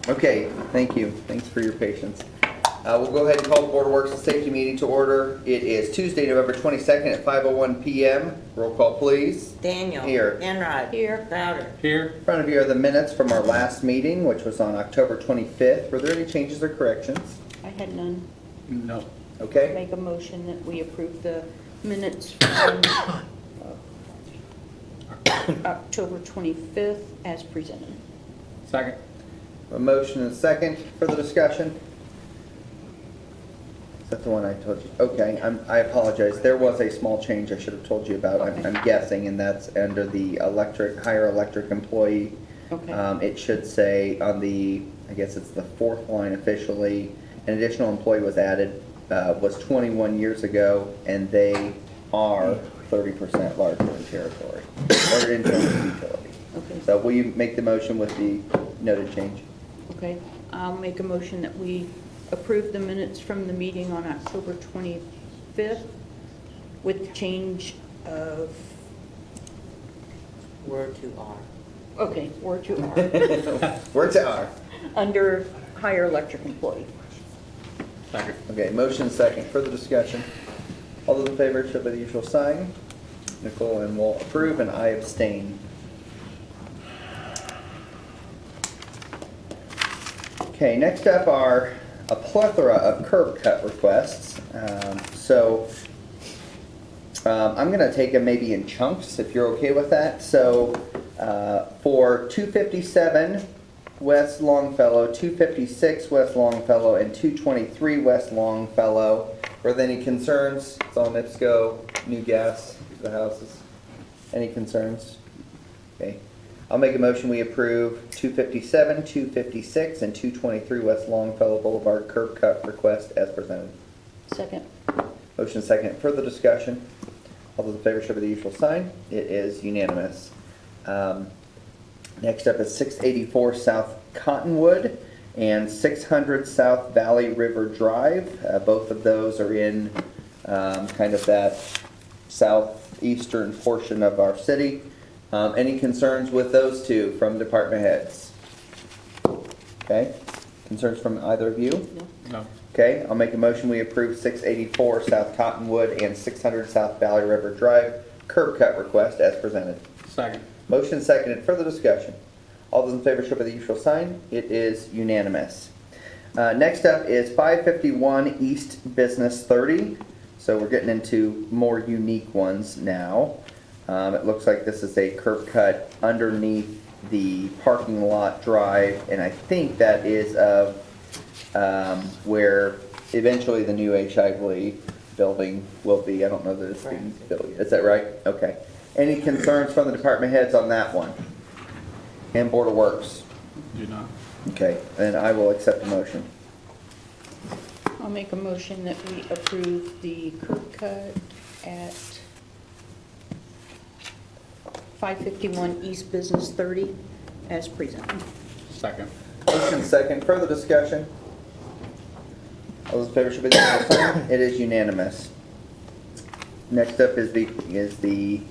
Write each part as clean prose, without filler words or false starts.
Okay, thank you. Thanks for your patience. We'll go ahead and call the Board of Works and Safety meeting to order. It is Tuesday, November 22nd at 5:01 PM. Roll call, please. Daniel. Here. Enrod. Here. Crowder. Here. In front of you are the minutes from our last meeting, which was on October 25th. Were there any changes or corrections? I had none. No. Okay, Make a motion that we approve the minutes from October 25th as presented. Second. a motion and a second. Further discussion? Is that the one I told you? Okay, I apologize. There was a small change I should have told you about, I'm guessing, and that's under the higher electric employee. Okay. It should say on the, I guess it's the fourth line officially, an additional employee was added, was 21 years ago, and they are 30% larger in territory, or in terms of utility. Okay. So will you make the motion with the noted change? Okay, I'll make a motion that we approve the minutes from the meeting on October 25th with the change of, Word to R. okay, word to R, Words are. under higher electric employee. Second. Okay, motion second. Further discussion? All those in favor show by the usual sign. Nicole and Walt approve, and I abstain. Okay, next up are a plethora of curb cut requests. I'm gonna take them maybe in chunks, if you're okay with that. So, for 257 West Longfellow, 256 West Longfellow, and 223 West Longfellow, were there any concerns? It's all NIPSCO, new gas, the houses. Any concerns? Okay. I'll make a motion, we approve 257, 256, and 223 West Longfellow Boulevard curb cut request as presented. Second. Motion second. Further discussion? All those in favor show by the usual sign. It is unanimous. Next up is 684 South Cottonwood and 600 South Valley River Drive. Both of those are in kind of that southeastern portion of our city. Any concerns with those two from department heads? Okay. Concerns from either of you? No. No. Okay, I'll make a motion, we approve 684 South Cottonwood and 600 South Valley River Drive curb cut request as presented. Second. Motion seconded. Further discussion? All those in favor show by the usual sign. It is unanimous. Next up is 551 East Business 30. So we're getting into more unique ones now. It looks like this is a curb cut underneath the parking lot drive, and I think that is of where eventually the new H.I.V. building will be. I don't know that it's being built yet. Is that right? Okay. Any concerns from the department heads on that one? And Board of Works? Do not. Okay, then I will accept the motion. I'll make a motion that we approve the curb cut at 551 East Business 30 as presented. Second. Motion second. Further discussion? All those in favor should be the usual sign. It is unanimous. Next up is the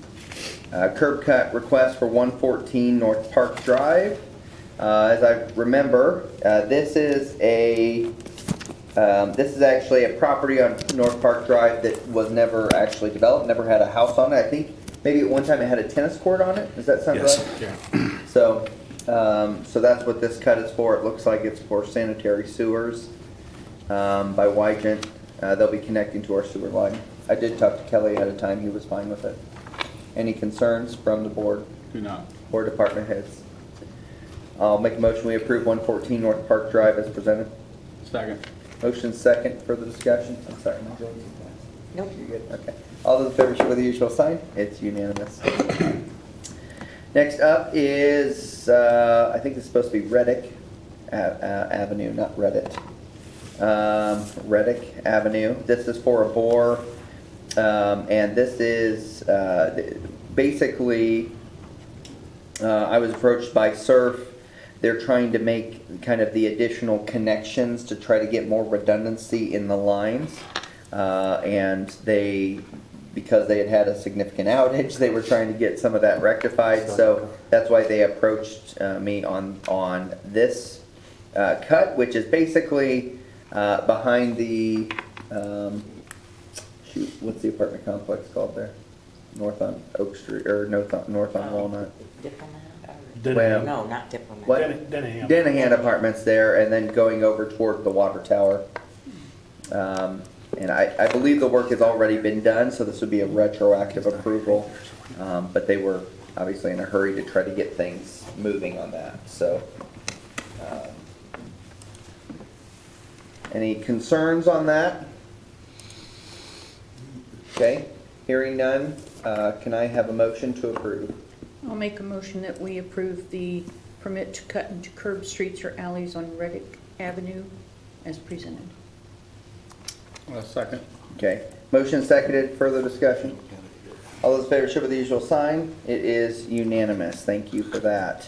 curb cut request for 114 North Park Drive. As I remember, this is actually a property on North Park Drive that was never actually developed, never had a house on it. I think maybe at one time it had a tennis court on it. Does that sound right? Yeah. So that's what this cut is for. It looks like it's for sanitary sewers by Wygent. They'll be connecting to our sewer line. I did talk to Kelly ahead of time. He was fine with it. Any concerns from the board Do not. or department heads? I'll make a motion, we approve 114 North Park Drive as presented. Second. Motion second. Further discussion? I'm sorry, am I going too fast? Nope. You're good, okay. All those in favor show by the usual sign. It's unanimous. Next up is, I think this is supposed to be Reddick Avenue, not Reddit. Reddick Avenue. This is for a bore, and this is basically, I was approached by Surf. They're trying to make kind of the additional connections to try to get more redundancy in the lines. And because they had a significant outage, they were trying to get some of that rectified. So that's why they approached me on this cut, which is basically behind the, shoot, what's the apartment complex called there? North on Oak Street, or north on Walnut. Diplomat or? Well, No, not Diplomat. What? Dennehan. Dennehan Apartments there, and then going over toward the water tower. And I believe the work has already been done, so this would be a retroactive approval. But they were obviously in a hurry to try to get things moving on that, so. Any concerns on that? Okay, hearing none, can I have a motion to approve? I'll make a motion that we approve the permit to cut into curb streets or alleys on Reddick Avenue as presented. Second. Okay, motion seconded, further discussion? All those in favor show by the usual sign. It is unanimous, thank you for that.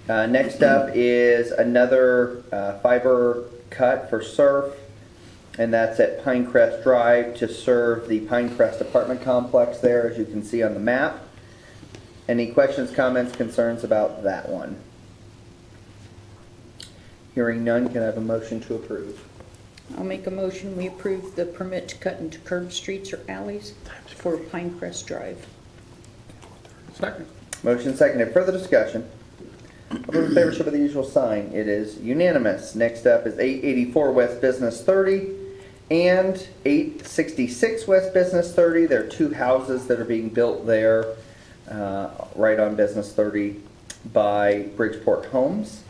Next up is another fiber cut for surf, and that's at Pinecrest Drive to serve the Pinecrest apartment complex there, as you can see on the map. Any questions, comments, concerns about that one? Hearing none, can I have a motion to approve? I'll make a motion, we approve the permit to cut into curb streets or alleys for Pinecrest Drive. Second. Motion seconded, further discussion? All those in favor show by the usual sign. It is unanimous. Next up is 884 West Business 30 and 866 West Business 30. There are two houses that are being built there, right on Business 30 by Bridgeport Homes.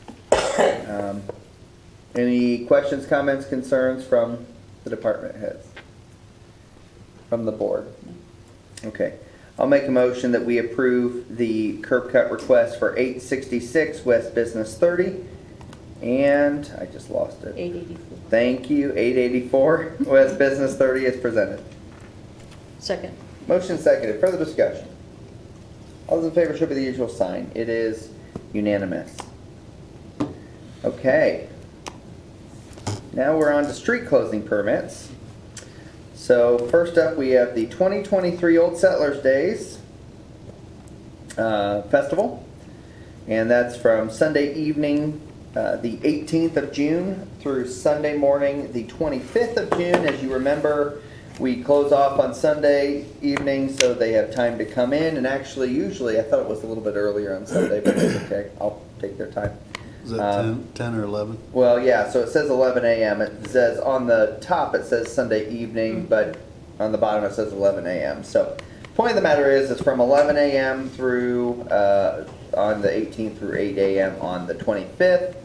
Any questions, comments, concerns from the department heads? From the board? Okay. I'll make a motion that we approve the curb cut request for 866 West Business 30, and I just lost it. 884. Thank you, 884 West Business 30 is presented. Second. Motion seconded, further discussion. All those in favor show by the usual sign. It is unanimous. Okay. Now we're on to street closing permits. So first up, we have the 2023 Old Settlers Days Festival, and that's from Sunday evening, the 18th of June, through Sunday morning, the 25th of June. As you remember, we close off on Sunday evening, so they have time to come in, and actually, usually, I thought it was a little bit earlier on Sunday, but it's okay, I'll take their time. Is that 10 or 11? Well, yeah, so it says 11 a.m. It says on the top, it says Sunday evening, but on the bottom it says 11 a.m. So point of the matter is, it's from 11 a.m. through, on the 18th through 8 a.m. on the 25th.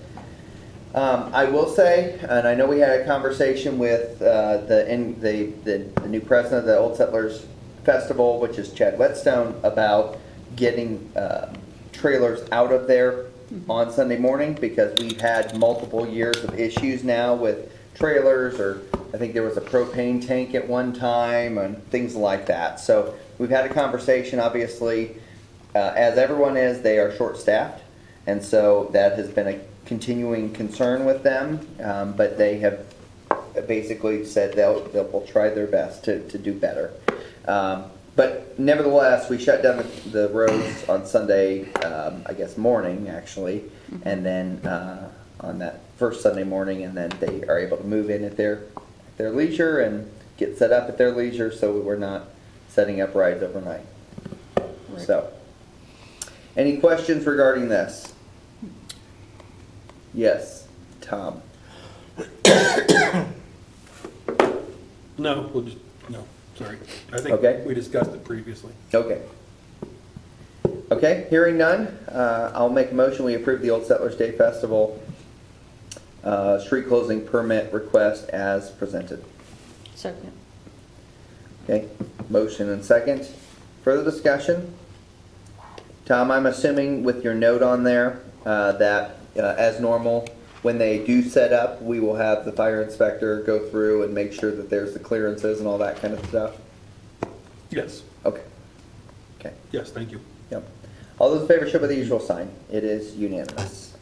I will say, and I know we had a conversation with the new president of the Old Settlers Festival, which is Chad Whetstone, about getting trailers out of there on Sunday morning, because we've had multiple years of issues now with trailers, or I think there was a propane tank at one time and things like that. So we've had a conversation, obviously, as everyone is, they are short-staffed, and so that has been a continuing concern with them, but they have basically said they'll try their best to do better. But nevertheless, we shut down the roads on Sunday, I guess morning actually, and then on that first Sunday morning, and then they are able to move in at their leisure and get set up at their leisure, so we're not setting up rides overnight. Right. So, any questions regarding this? Yes, Tom. No, no, sorry. I Okay. think we discussed it previously. Okay. Okay, hearing none, I'll make a motion, we approve the Old Settlers Day Festival street closing permit request as presented. Second. Okay, motion and second. Further discussion? Tom, I'm assuming with your note on there, that as normal, when they do set up, we will have the fire inspector go through and make sure that there's the clearances and all that kind of stuff? Yes, Okay. Okay. yes, thank you. Yep. All those in favor show by the usual sign. It is unanimous.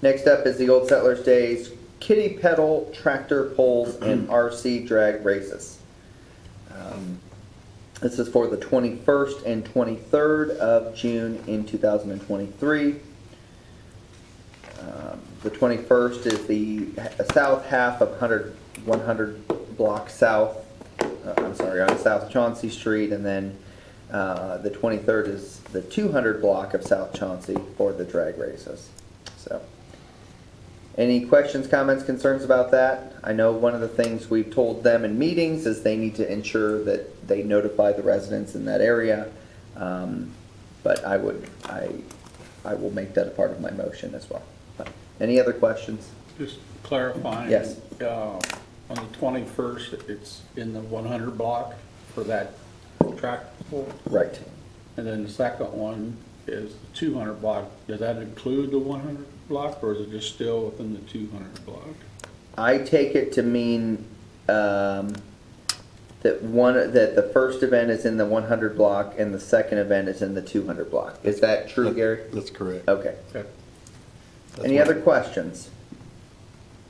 Next up is the Old Settlers Days Kitty Pedal Tractor Pulls and RC Drag Races. This is for the 21st and 23rd of June in 2023. The 21st is the south half of 100 block south, on South Chauncey Street, and then the 23rd is the 200 block of South Chauncey for the drag races. So, any questions, comments, concerns about that? I know one of the things we've told them in meetings is they need to ensure that they notify the residents in that area. But I will make that a part of my motion as well. Any other questions? Just clarifying. Yes. On the 21st, it's in the 100 block for that track pull. Right. And then the second one is the 200 block. Does that include the 100 block, or is it just still within the 200 block? I take it to mean that the first event is in the 100 block and the second event is in the 200 block. Is that true, Gary? That's correct. Okay. Okay. That's Any what- other questions?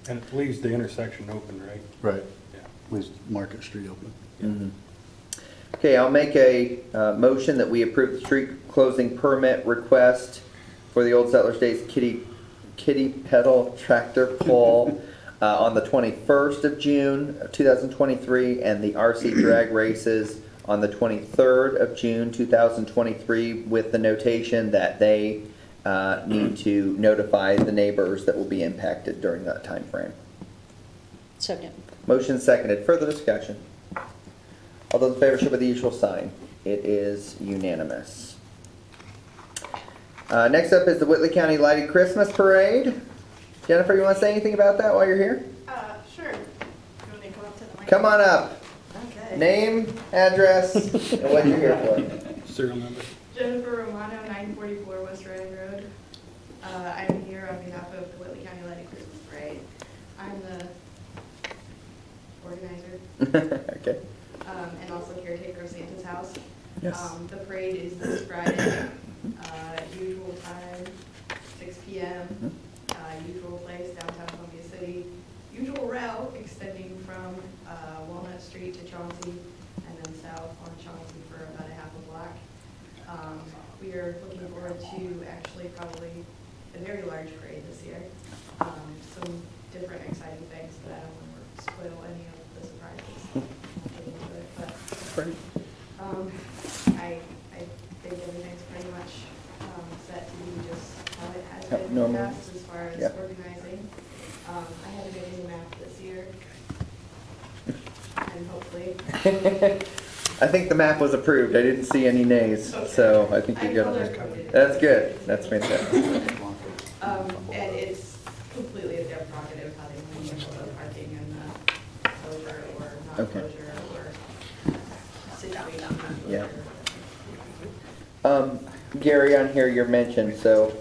And it leaves the intersection open, right? Right. Yeah. Leaves Market Street open. Okay, I'll make a motion that we approve the street closing permit request for the Old Settlers Days Kitty Pedal Tractor Pull on the 21st of June of 2023, and the RC Drag Races on the 23rd of June 2023, with the notation that they need to notify the neighbors that will be impacted during that time frame. Second. Motion seconded. Further discussion? All those in favor show by the usual sign. It is unanimous. Next up is the Whitley County Lighted Christmas Parade. Jennifer, you want to say anything about that while you're here? Sure. You want me to come up to the mic? Come on up. Okay. Name, address, and what you're here for. Serial number? Jennifer Romano, 944 West Riding Road. I'm here on behalf of the Whitley County Lighted Christmas Parade. I'm the organizer, Okay. and also caretaker of Santa's house. Yes. The parade is this Friday, usual time, 6 p.m., usual place, downtown Columbia City. Usual route extending from Walnut Street to Chauncey, and then south on Chauncey for about a half a block. We are looking forward to actually probably a very large parade this year. Some different exciting things, but I don't want to spoil any of the surprises. I'll get into it, but I think everything's pretty much set to be just how it has been in the Normal. past as far as Yeah. organizing. I had a good map this year, and hopefully. I think the map was approved. I didn't see any nays, so I think you're good on that. That's good. That's fantastic. And it's completely a their prerogative how they want to handle the parking and the closure or not Okay. closure or situation. Yeah. Gary, on here you're mentioned, so,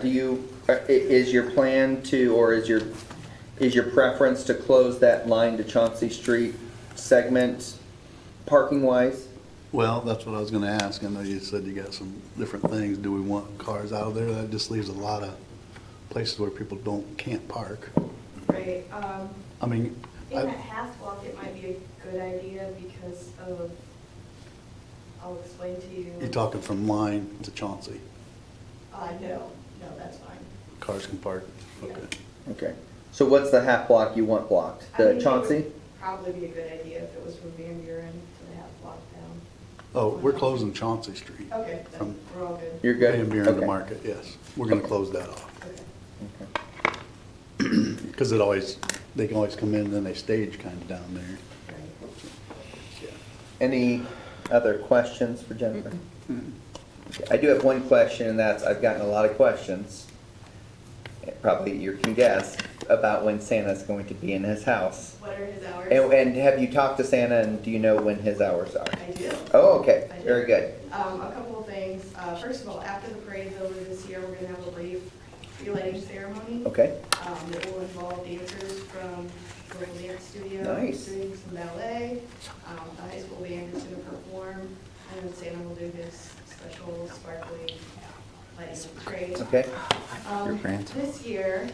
do you, is your plan to, or is your preference to close that line to Chauncey Street segment parking wise? Well, that's what I was gonna ask. I know you said you got some different things. Do we want cars out of there? That just leaves a lot of places where people can't park. Right, I mean, in that half block, it might be a good idea because of, I'll explain to you. you're talking from line to Chauncey. No, that's fine. Cars can park. Okay. Okay. So what's the half block you want blocked? I The think it Chauncey? would Probably be a good idea if it was from Van Buren to the half block down. Oh, we're closing Chauncey Street. Okay, then From we're all good. You're good? Van Buren to Okay. Market, yes. We're gonna close that off. Okay. Because they can always come in and then they stage kind of down there. Right. Yeah. Any other questions for Jennifer? I do have one question, and that's, I've gotten a lot of questions, probably you can guess, about when Santa's going to be in his house. What are his hours? And have you talked to Santa, and do you know when his hours are? I do. Oh, okay, I do. very good. A couple of things. First of all, after the parade's over this year, we're gonna have a brief tree-lighting ceremony. Okay, That will involve dancers from the local dance studio. Nice. Doing some ballet. The high school band is gonna perform, and then Santa will do his special sparkly lighting of the parade. okay, This year,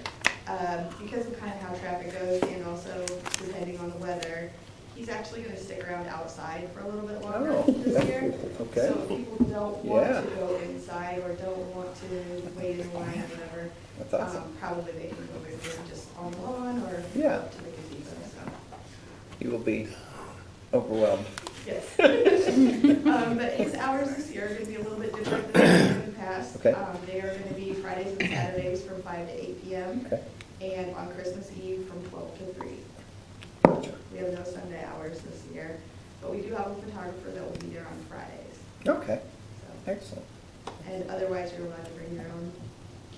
because of kind of how traffic goes and also depending on the weather, He's actually gonna stick around outside for a little bit Oh, longer this year. okay. So if people don't want Yeah. to go inside or don't want to wait in line or whatever, That's awesome. probably they can go in here just on the lawn or Yeah. to the gazebo, so, He will be overwhelmed. yes. But his hours this year are gonna be a little bit different than in the past. Okay. They are gonna be Fridays and Saturdays from 5 to 8 p.m. Okay. and on Christmas Eve from 12 to 3. We have no Sunday hours this year, but we do have a photographer that will be there on Fridays. Okay, So, excellent. and otherwise, you're allowed to bring your own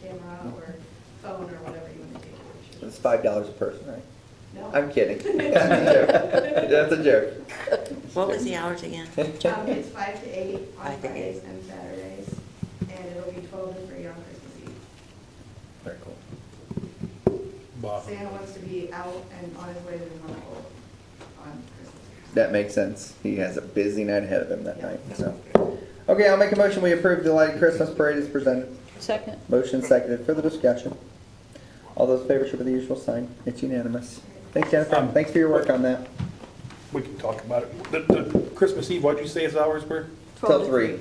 camera or phone or whatever you want to take your pictures. It's $5 a person, right? No. I'm kidding. That's a joke. That's a joke. What was the hours again? It's 5 to 8 on 5 to 8. Fridays and Saturdays, and it'll be 12 to 3 on Christmas Eve. Very cool. Bob. Santa wants to be out and on his way to the North Pole on Christmas Eve. That makes sense. He has a busy night ahead of him that night, so. Okay, I'll make a motion, we approve the lighted Christmas parade as presented. Second. Motion seconded, further discussion. All those in favor show by the usual sign. It's unanimous. Thanks, Jennifer. Thanks for your work on that. We can talk about it. The Christmas Eve, what'd you say his hours were? Till 3,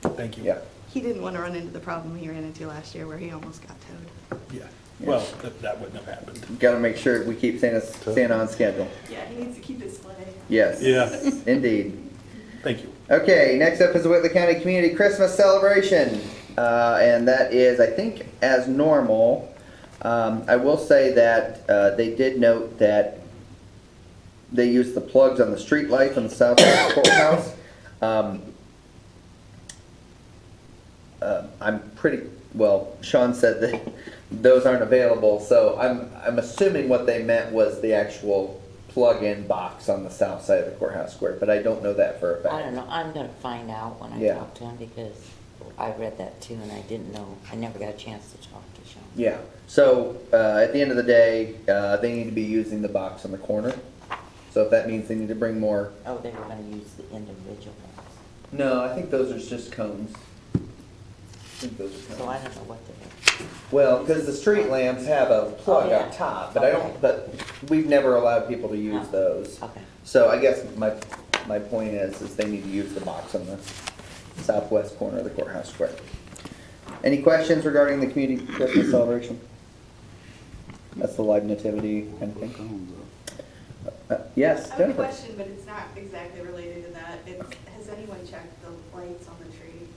Thank you. yeah. He didn't want to run into the problem he ran into last year where he almost got towed. Yeah. Well, that wouldn't have happened. Gotta make sure we keep Santa on schedule. Yeah, he needs to keep his sleigh. Yes. Yeah. Indeed. Thank you. Okay, next up is the Whitley County Community Christmas Celebration. And that is, I think, as normal. I will say that they did note that they used the plugs on the street lights on the south side of the courthouse. I'm pretty, well, Sean said that those aren't available, so I'm assuming what they meant was the actual plug-in box on the south side of the courthouse square, but I don't know that for a fact. I don't know, I'm gonna find out when I Yeah. talk to him, because I read that too, and I didn't know, I never got a chance to talk to Sean. Yeah, so, at the end of the day, they need to be using the box on the corner. So if that means they need to bring more. Oh, they were gonna use the individual ones, No, I think those are just cones. I think those are so I cones. don't know what they're. Well, because the street lamps have a plug Oh, yeah. up top, but I Okay. don't, but we've never allowed people to use Oh, those. Okay. So I guess my point is they need to use the box on the southwest corner of the courthouse square. Any questions regarding the community Christmas celebration? That's the live nativity kind of thing. Yes, I have a Jennifer? question, but it's not exactly related to that. Has anyone checked the lights on the tree?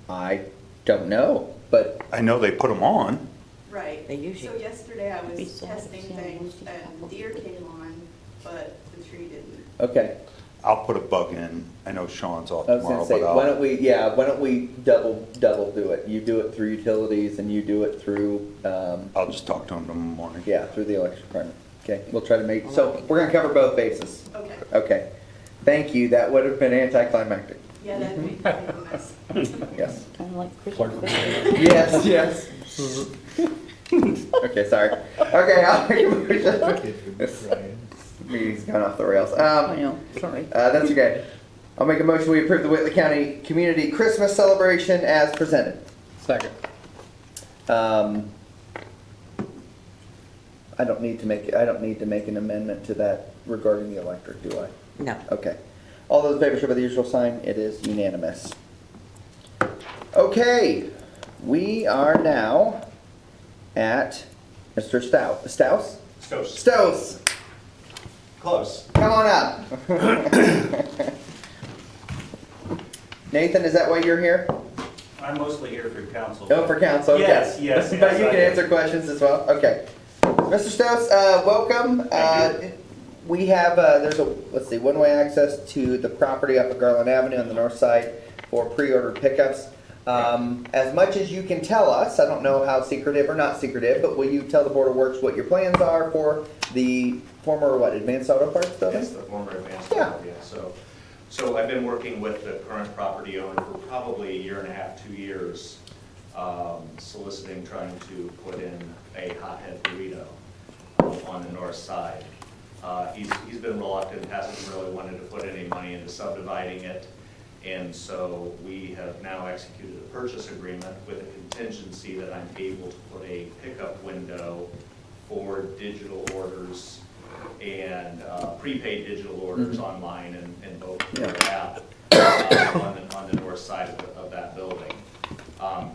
I don't know, but I know they put them on. Right. They usually- So yesterday I We was still haven't testing seen things most of and them. deer came on, but the tree didn't. okay. I'll put a bug in. I know Sean's off I was tomorrow, gonna say, but why I'll, don't we double do it? You do it through utilities and you do it through, I'll just talk to him tomorrow morning. yeah, through the electric department. Okay, we'll try to make, so we're gonna cover both bases. Okay. Okay. Thank you, that would have been anticlimactic. Yeah, that'd be a mess. Yes. Kind of like Clerk. Christmas. Yes, yes. Okay, sorry. Okay, I'll make a motion. This meeting's gone off the rails. I know, sorry. That's okay. I'll make a motion, we approve the Whitley County Community Christmas Celebration as presented. Second. I don't need to make an amendment to that regarding the electric, do I? No. Okay. All those in favor show by the usual sign. It is unanimous. Okay, we are now at Mr. Stouse? Stouse, Close. come on up. Nathan, is that why you're here? I'm mostly here for council. Oh, for council, okay. Yes, yes, But yes, you I can am. answer questions as well, okay. Mr. Stouse, welcome. Thank We have, there's a, let's see, one-way access to the property up at Garland Avenue on the north side for pre-ordered pickups. As much as you can tell us, I don't know how secretive or not secretive, but will you tell the Board of Works what your plans are for the former, Advanced Auto Parts building? Yes, the former advanced. Yeah. Yeah, so I've been working with the current property owner for probably a year and a half, 2 years, soliciting, trying to put in a hothead burrito on the north side. He's been reluctant, hasn't really wanted to put any money into subdividing it. And so we have now executed a purchase agreement with a contingency that I'm able to put a pickup window for digital orders and prepaid digital orders online and both Yeah. app on the north side of that building.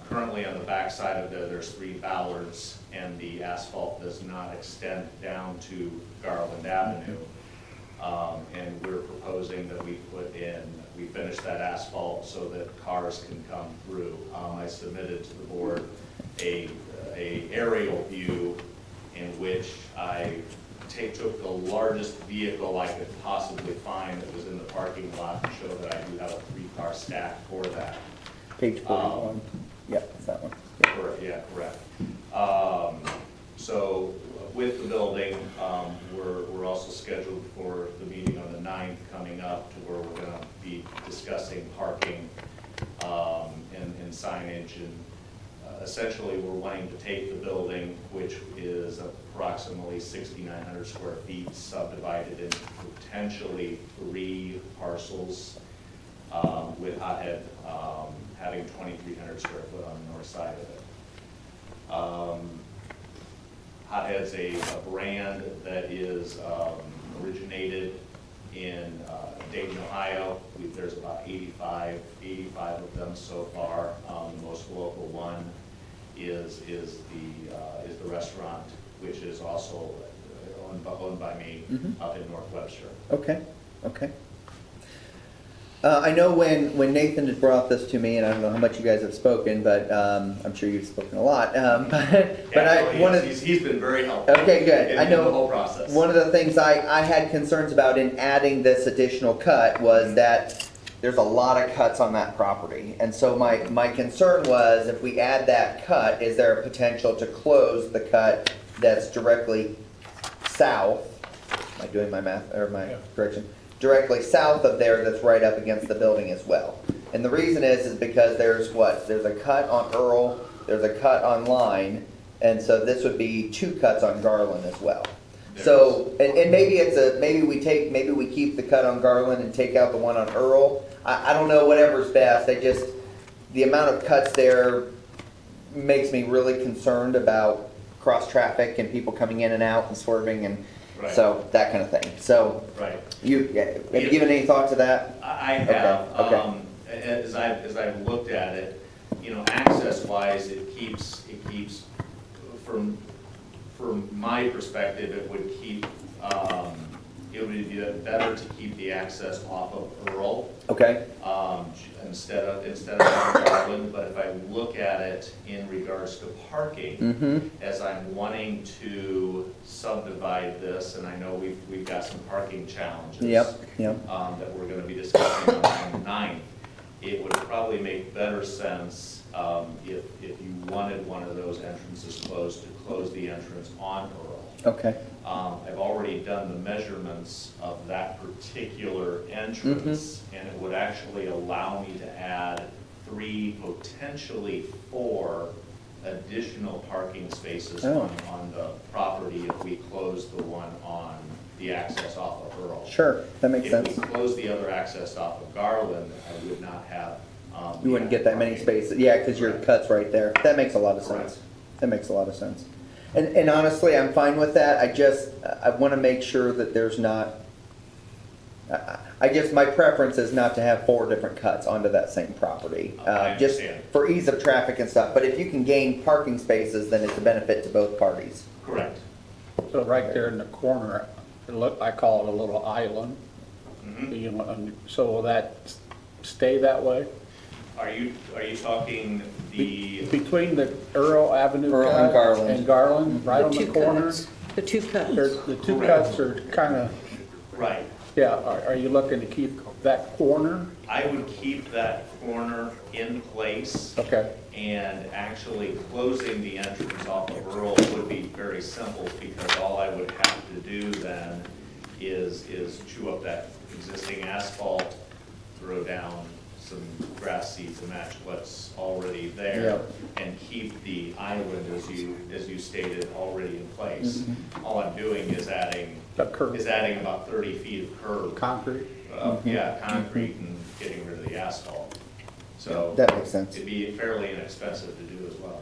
Currently on the back side of there's 3 ballards, and the asphalt does not extend down to Garland Avenue. And we're proposing that we finish that asphalt so that cars can come through. I submitted to the board a aerial view in which I took the largest vehicle I could possibly find that was in the parking lot to show that I do have a 3-car stack for that. Page 41. Yep, that's that one. Correct, yeah, correct. So with the building, we're also scheduled for the meeting on the 9th coming up to where we're gonna be discussing parking and signage. And essentially, we're wanting to take the building, which is approximately 6,900 square feet, subdivided into potentially 3 parcels, with Hothead having 2,300 square foot on the north side of it. Hothead's a brand that is originated in Dayton, Ohio. There's about 85 of them so far. The most local one is the restaurant, which is also owned by me up in North Webster. Okay, okay. I know when Nathan had brought this to me, and I don't know how much you guys have spoken, but I'm sure you've spoken a lot. He's been very helpful. Okay, good. In I know the whole process. one of the things I had concerns about in adding this additional cut was that there's a lot of cuts on that property. And so my concern was, if we add that cut, is there a potential to close the cut that's directly south? Am I doing my math, or my correction? Directly south of there, that's right up against the building as well. And the reason is because there's a cut on Earl, there's a cut on Line, and so this would be 2 cuts on Garland as well. So, and maybe we keep the cut on Garland and take out the one on Earl. I don't know, whatever's best. The amount of cuts there makes me really concerned about cross traffic and people coming in and out and swerving and Right. so that kind of thing. So, Right. have you given any thought to that? I have. Okay. As I've looked at it, access-wise, it keeps, from my perspective, it would be better to keep the access off of Earl, Okay, instead of on Garland. But if I look at it in regards to parking, as I'm wanting to subdivide this, and I know we've got some parking challenges. Yep. That we're gonna be discussing on the 9th, it would probably make better sense, if you wanted one of those entrances closed, to close the entrance on Earl. okay, I've already done the measurements of that particular entrance, and it would actually allow me to add 3, potentially 4 additional parking spaces on the property if we close the one on the access off of Earl. sure, that makes sense. If we close the other access off of Garland, I would not have. You wouldn't get that many parking. spaces, yeah, because your Correct. cut's right there. That makes a lot of Correct. sense. That makes a lot of sense. And honestly, I'm fine with that. I want to make sure that there's not, my preference is not to have 4 different cuts onto that same property. I Just understand. for ease of traffic and stuff. But if you can gain parking spaces, then it's a benefit to both parties. Correct. So right there in the corner, I call it a little island. Mhm. So will that stay that way? Are you talking the, Between the Earl Avenue Earl and cut Garland. and Garland, right on the 2 corner? cuts. The 2 cuts. The 2 Correct. cuts are kind of, right, yeah, are you looking to keep that corner? I would keep that corner in place. Okay, And actually closing the entrance off of Earl would be very simple, because all I would have to do then is chew up that existing asphalt, throw down some grass seed to match what's already there, and keep the island, as you stated, already in place. All I'm doing is adding a curb, about 30 feet of curb. concrete. Concrete, and getting rid of the asphalt. So That makes sense. it'd be fairly inexpensive to do as well.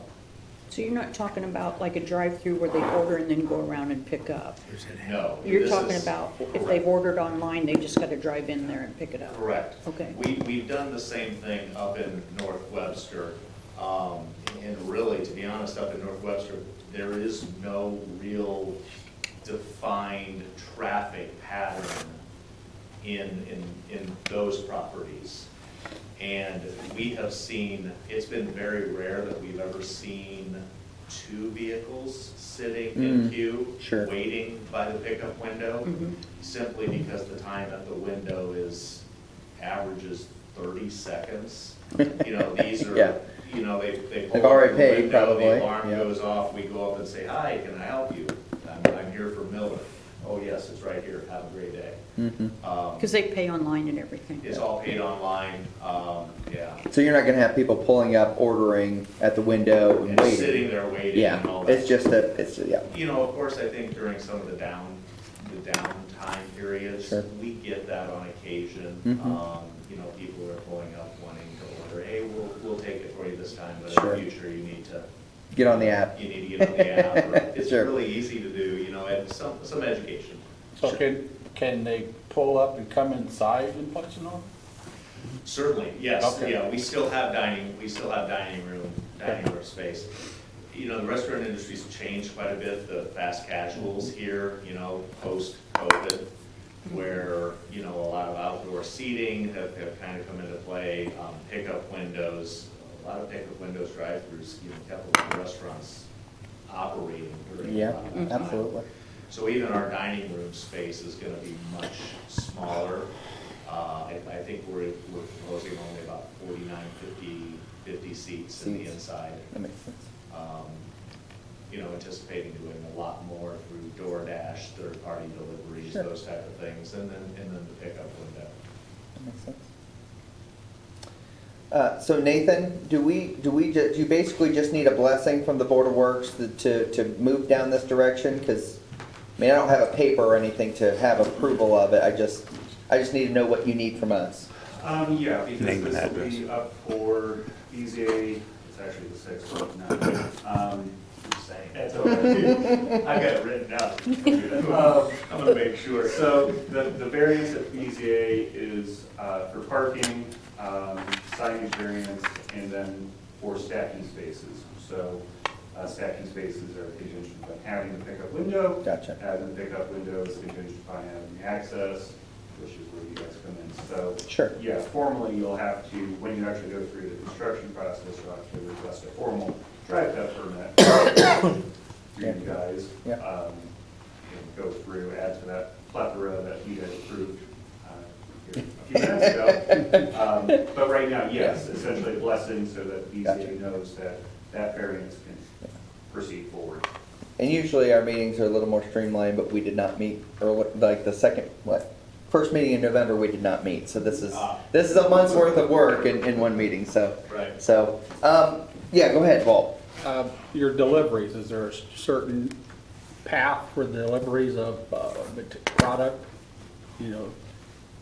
So you're not talking about like a drive-through where they order and then go around and pick up? No. You're this talking is- about if they've ordered online, they just gotta drive in there and pick it up? Correct. Okay. We've done the same thing up in North Webster. And really, to be honest, up in North Webster, there is no real defined traffic pattern in those properties. And we have seen, it's been very rare that we've ever seen two vehicles sitting in queue, sure. waiting by the pickup window, Mhm. simply because the time at the window averages 30 seconds. You know, these are, Yeah. you know, they They've pull up already the paid, window, probably, the alarm yeah. goes off, we go up and say, "Hi, can I help you? I'm here for Miller." "Oh, yes, it's right here, have a great day." Because they pay online and everything. It's all paid online, yeah. So you're not gonna have people pulling up, ordering at the window and And waiting? sitting there waiting and all Yeah, that. it's just that, it's, yeah, You know, of course, I think during some of the downtime periods, Sure. we get that on occasion. Mhm. You know, people are pulling up wanting to order, "Hey, we'll take it for you this time, but Sure. in the future, you need to get on the app. you need to get on the app." Or It's Sure. really easy to do, you know, and some education. So can they pull up and come inside and punch it on? Certainly, yes, Okay. yeah, we still have dining room space. You know, the restaurant industry's changed quite a bit, the fast casuals here, you know, post-COVID, where, you know, a lot of outdoor seating have kind of come into play, pickup windows, a lot of pickup windows, drive-throughs, you know, kept a lot of restaurants operating during Yeah, a lot of that time. absolutely. So even our dining room space is gonna be much smaller. I think we're proposing only about 49, 50 seats in the Seats. inside. That makes sense. You know, anticipating doing a lot more through DoorDash, third-party deliveries, Sure. those type of things, and then the pickup window. That makes sense. So Nathan, do you basically just need a blessing from the Board of Works to move down this direction? Because, I mean, I don't have a paper or anything to have approval of it, I just need to know what you need from us. Yeah, because Name and this will address. be up for BZA, it's actually the 6th, now. That's all right. I got it written down. I'm gonna make sure. So the variance at BZA is for parking, signage variance, and then for stacking spaces. So stacking spaces are contingent upon having the pickup window. Gotcha. Having the pickup window is contingent upon having the access, which is where you guys come in. So Sure. yeah, formally, you'll have to, when you actually go through the construction process, you'll have to request a formal drive-up permit for you guys. Yeah. And go through, add to that plethora that you guys approved here a few minutes ago. But right now, yes, essentially a blessing so that Gotcha. BZA knows that that variance can proceed forward. And usually our meetings are a little more streamlined, but we did not meet early, like the first meeting in November, we did not meet. So this is a month's worth of work in one meeting, so. Right. So, yeah, go ahead, Walt. Your deliveries, is there a certain path for deliveries of product? You know,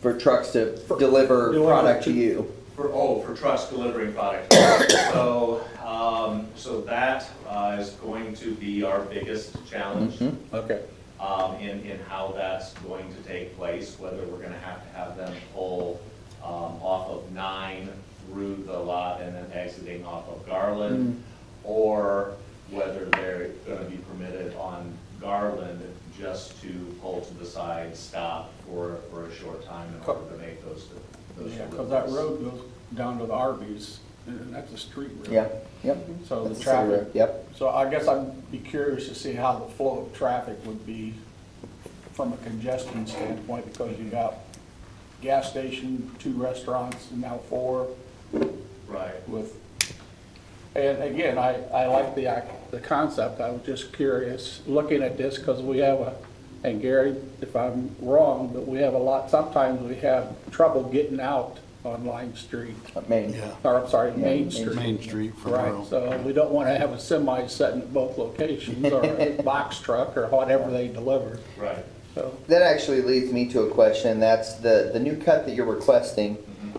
For trucks to deliver product to you. For trucks delivering product. So that is going to be our biggest challenge. okay. In how that's going to take place, whether we're gonna have them pull off of 9 through the lot and then exiting off of Garland, or whether they're gonna be permitted on Garland just to pull to the side, stop for a short time in order to make those Yeah, because that road goes down to the Arby's, and that's a street road. Yeah, yep. So the That's a city traffic, road, yep. so I guess I'd be curious to see how the flow of traffic would be from a congestion standpoint, because you got gas station, 2 restaurants, and now 4 Right. with, and again, I like the concept. I was just curious, looking at this, because we have and Gary, if I'm wrong, but we have sometimes we have trouble getting out on Lime Street, Main. Yeah, or I'm sorry, Yeah, Main Main Street. Main Street from Right, Earl. so we don't want to have a semi sitting at both locations, or a box truck, or whatever they deliver, Right. so. That actually leads me to a question. That's the new cut that you're requesting.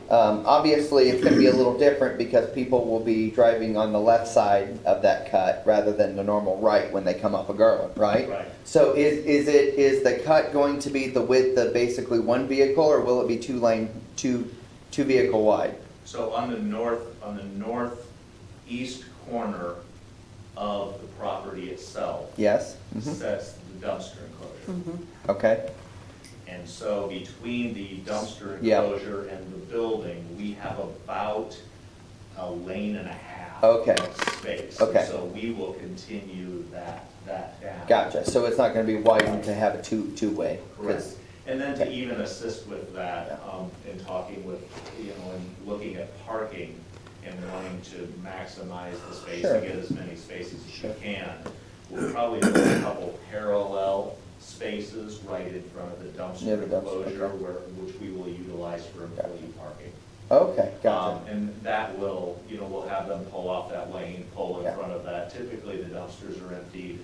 Obviously, it's gonna be a little different because people will be driving on the left side of that cut rather than the normal right when they come up a Garland, right? Right. So is the cut going to be the width of basically one vehicle, or will it be two vehicle wide? So on the northeast corner of the property itself Yes? Mhm. sets the dumpster enclosure. Okay, And so between the dumpster Yeah. enclosure and the building, we have about a lane and a half Okay. of space. Okay. So we will continue that down. gotcha. So it's not gonna be widened to have a two-way? 'cause- Correct. And then to Okay. even assist with that, in talking with, and looking at parking and wanting to maximize the space Sure. and get as many spaces as Sure. you can, we'll probably put a couple parallel spaces right in front of the Near dumpster the dumpster, enclosure, okay. which we will utilize for employee parking. Okay, gotcha. And that will, we'll have them pull off that lane, pull in Yeah. front of that. Typically, the dumpsters are emptied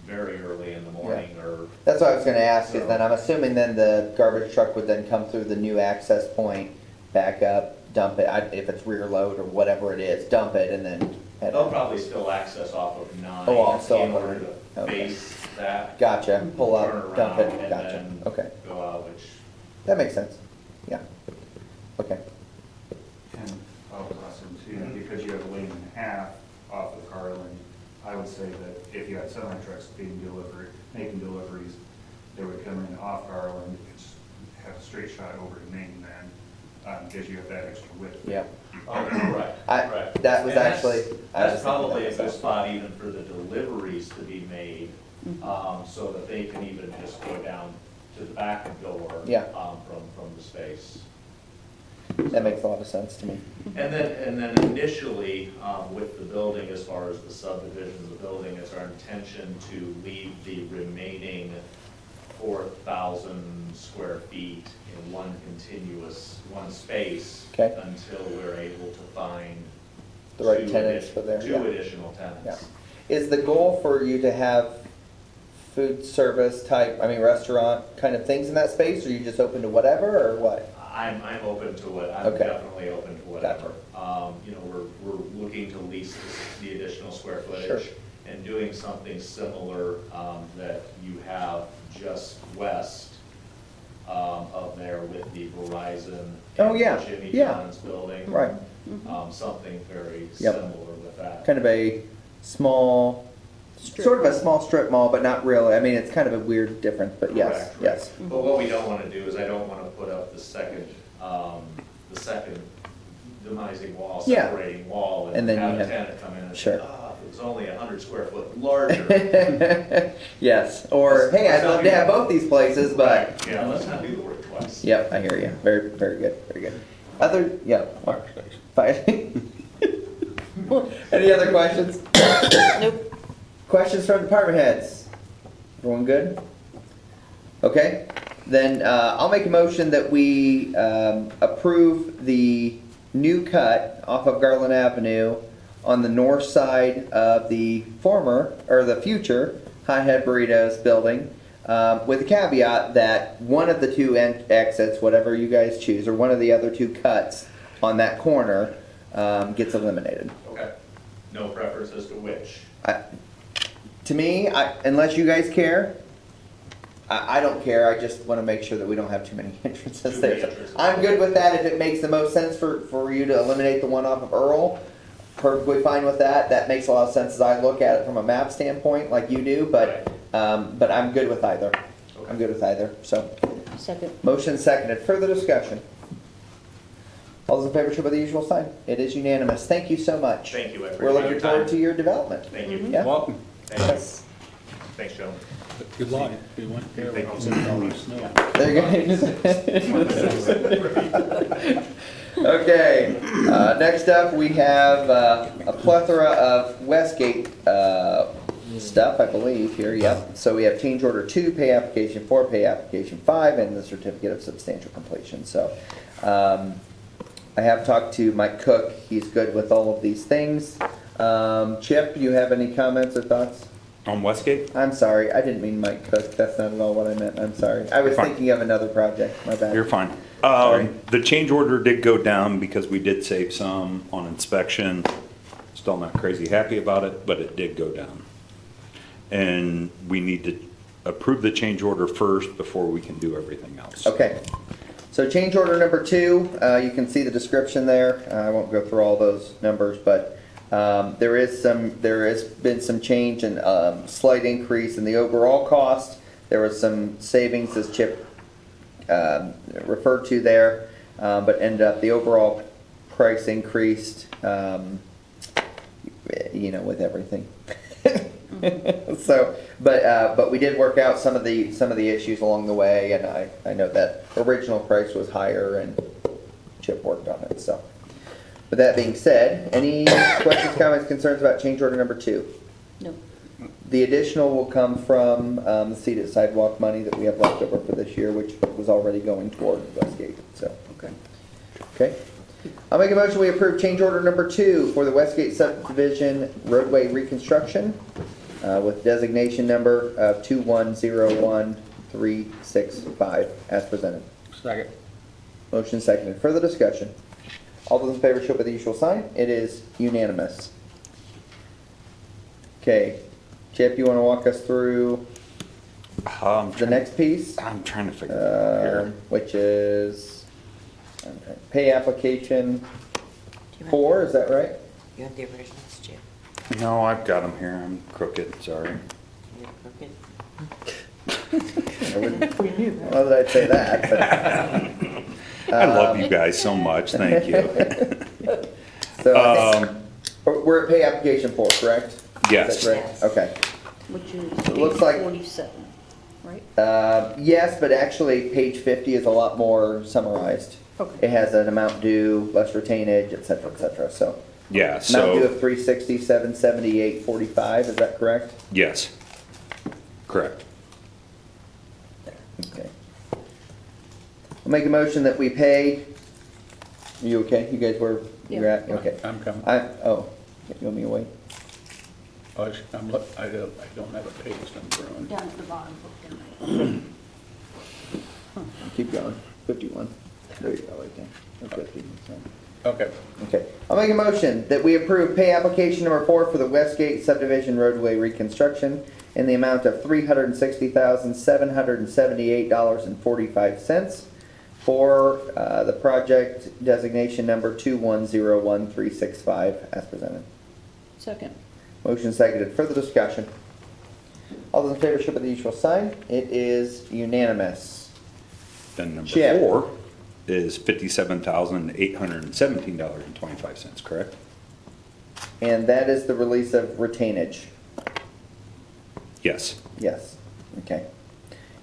very early in the morning or. That's what I was gonna ask, is So- then I'm assuming then the garbage truck would then come through the new access point, back up, dump it, if it's rear load or whatever it is, dump it and then head They'll out. probably still access off of 9 Oh, off in of- order to okay. face that. Gotcha, pull turn up, dump around, it, and gotcha, then okay. Go out, which, That makes sense, yeah. Okay, And I'll toss in too, because you have a lane and a half off of Garland, I would say that if you had semi-trucks making deliveries, they would come in off Garland, just have a straight shot over to Main then, because you have that extra width. yeah. right, I- right. that was And that's- actually- I was That's just thinking probably that a good myself. spot even for the deliveries to be made, so that they can even just go down to the back door. Yeah. From the space. That makes a lot of sense to me. And then initially, with the building, as far as the subdivision of the building, it's our intention to leave the remaining 4,000 square feet in one space. Okay. Until we're able to find. The right two tenants for there, Two yeah. additional Yeah. tenants. Is the goal for you to have food service type, restaurant kind of things in that space, or are you just open to whatever, or what? I'm open to it, I'm Okay. definitely open to whatever. We're looking to lease the additional square Sure. footage and doing something similar, that you have just west, of there with the Verizon. Oh, yeah, and Jimmy yeah. John's building. Right, Something very Yep. similar with that. kind of a small, sort of a small strip mall, but not really, it's kind of a weird difference, but yes, Correct, yes. correct. But what we don't wanna do is I don't wanna put up the second demising wall, Yeah. separating wall, And and then have you a have- tenant come in and Sure. say, if it's only 100 square foot larger. Yes, or, hey, I'd love to have both these places, but, Right, yeah, let's not do the work twice. yep, I hear you, very, very good, very good. Fire station. Any other questions? Nope. Questions from department heads? Everyone good? Okay, then I'll make a motion that we approve the new cut off of Garland Avenue on the north side of the future Hot Head Burritos building, with the caveat that one of the two exits, whatever you guys choose, or one of the other two cuts on that corner gets eliminated. Okay, no preference as to which. To me, unless you guys care, I don't care. I just want to make sure that we don't have too many entrances Too there. many So entrances. I'm good with that if it makes the most sense for you to eliminate the one off of Earl. Perfectly fine with that. That makes a lot of sense as I look at it from a map standpoint, like you do. But I'm good with either. I'm good with either. So Second. motion seconded. Further discussion. All those in favor show by the usual sign. It is unanimous. Thank you so much. Thank you, I We're appreciate looking your forward time. to your development. Thank you. Yeah. Welcome. Yes. Thanks, gentlemen. Good luck. You went there with $100 snow. There you go. Okay, next up, we have a plethora of Westgate stuff, I believe, here, yep. So we have change order 2, pay application 4, pay application 5, and the certificate of substantial completion. So I have talked to Mike Cook, he's good with all of these things. Chip, do you have any comments or thoughts? On Westgate? I'm sorry, I didn't mean Mike Cook, that's not at all what I meant, I'm sorry. I was Fine. thinking of another project, my bad. You're fine. Sorry. The change order did go down because we did save some on inspection. Still not crazy happy about it, but it did go down. And we need to approve the change order first before we can do everything else. Okay, so change order number 2, you can see the description there. I won't go through all those numbers, but there has been some change and slight increase in the overall cost. There was some savings, as Chip referred to there, but ended up the overall price increased, with everything. So, but we did work out some of the issues along the way, and I know that original price was higher, and Chip worked on it. So, with that being said, any questions, comments, concerns about change order number 2? No. The additional will come from the seated sidewalk money that we have left over for this year, which was already going toward Westgate. So, Okay. okay. I'll make a motion we approve change order number 2 for the Westgate subdivision roadway reconstruction with designation number of 2101365 as presented. Second. Motion seconded. Further discussion. All those in favor show by the usual sign. It is unanimous. Okay. Chip, you want to walk us through the next piece? I'm trying to figure it out here. Which is pay application Do you want- 4, is that right? You have the originals, Jim? No, I've got them here. I'm crooked, sorry. You're crooked? I wouldn't, well, that I'd say that, but. I love you guys so much, thank you. So, I think we're at pay application 4, correct? Is Yes. that correct? Yes. Okay. Which is It looks like- 47, right? Yes, but actually, page 50 is a lot more summarized. Okay. It has an amount due, less retainage, et cetera, so. Yeah, Amount due so, of 360, 778, 45, is that correct? yes, correct. Okay. I'll make a motion that we pay, are you okay? You guys where you're Yeah. at? Okay. I'm coming. You want me to wait? I don't have a page number on. Down at the bottom. Keep going. 51. There you go, right there. Or 50. Okay. Okay. I'll make a motion that we approve pay application number 4 for the Westgate subdivision roadway reconstruction in the amount of $360,778.45 for the project designation number 2101365 as presented. Second. Motion seconded. Further discussion. All those in favor show by the usual sign. It is unanimous. Then number Chip. 4 is $57,817.25, correct? And that is the release of retainage. Yes. Yes. Okay.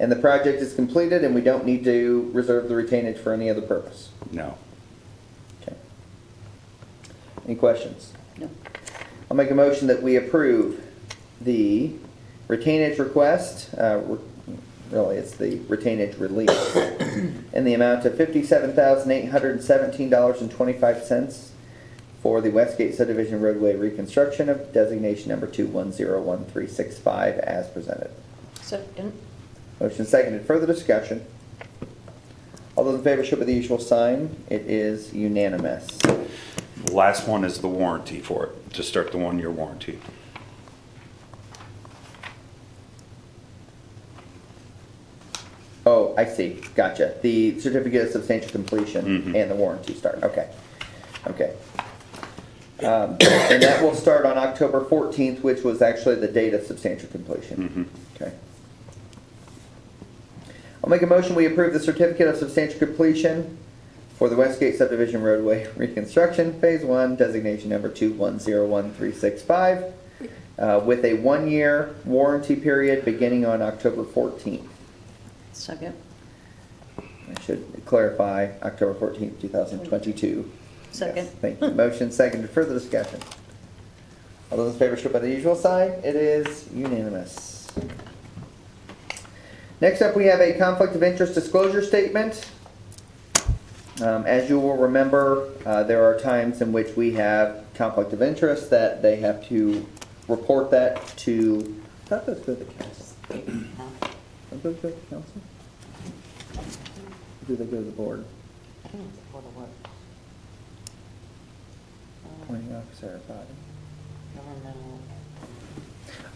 And the project is completed and we don't need to reserve the retainage for any other purpose. No. Okay. Any questions? No. I'll make a motion that we approve the retainage request, really it's the retainage release, in the amount of $57,817.25 for the Westgate subdivision roadway reconstruction of designation number 2101365 as presented. Second. Motion seconded. Further discussion. All those in favor show by the usual sign. It is unanimous. The last one is the warranty for it, to start the 1-year warranty. Oh, I see. Gotcha. The certificate of substantial completion and the warranty start. Okay. Okay. And that will start on October 14th, which was actually the date of substantial completion. Okay. I'll make a motion, we approve the certificate of substantial completion for the Westgate subdivision roadway reconstruction, phase 1, designation number 2101365, with a 1-year warranty period beginning on October 14th. Second. I should clarify, October 14th, 2022. Second. Yes, thank you. Motion seconded. Further discussion. All those in favor show by the usual sign. It is unanimous. Next up, we have a conflict of interest disclosure statement. As you will remember, there are times in which we have conflict of interest that they have to report that to thought those go to the council. Huh? Don't those go to the council? Or do they go to the board? I don't know if the Board of Works. Appointing officer body. Governmental,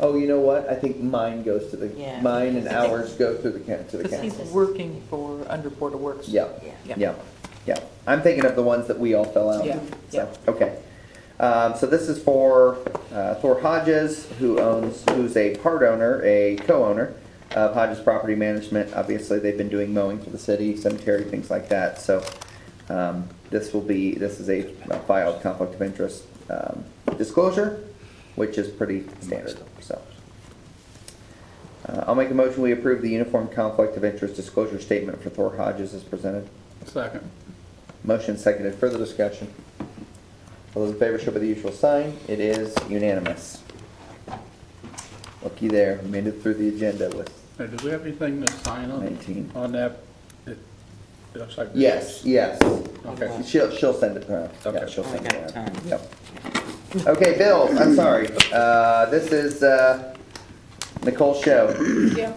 Oh, you know what? I think mine goes to the, Yeah. mine and ours go through the, to the Because he's council. working for, under Board of Works. Yeah, Yeah. yeah, yeah. I'm thinking of the ones that we all fill out. Yeah, So, okay. So this is for Thor Hodges, who's a part owner, a co-owner of Hodges Property Management. Obviously, they've been doing mowing for the city, cemetery, things like that. So this is a filed conflict of interest disclosure, which is pretty standard, so. I'll make a motion, we approve the uniform conflict of interest disclosure statement for Thor Hodges as presented. Second. Motion seconded, further discussion. All those in favor show by the usual sign. It is unanimous. Looky there, we made it through the agenda with Hey, do we have anything to sign on? 19. On that? It looks like. Yes, yes. Okay. She'll send it around. Yeah, Okay. she'll I send got it around. time. Yep. Okay, bills, I'm sorry. This is Nicole's show. Yeah.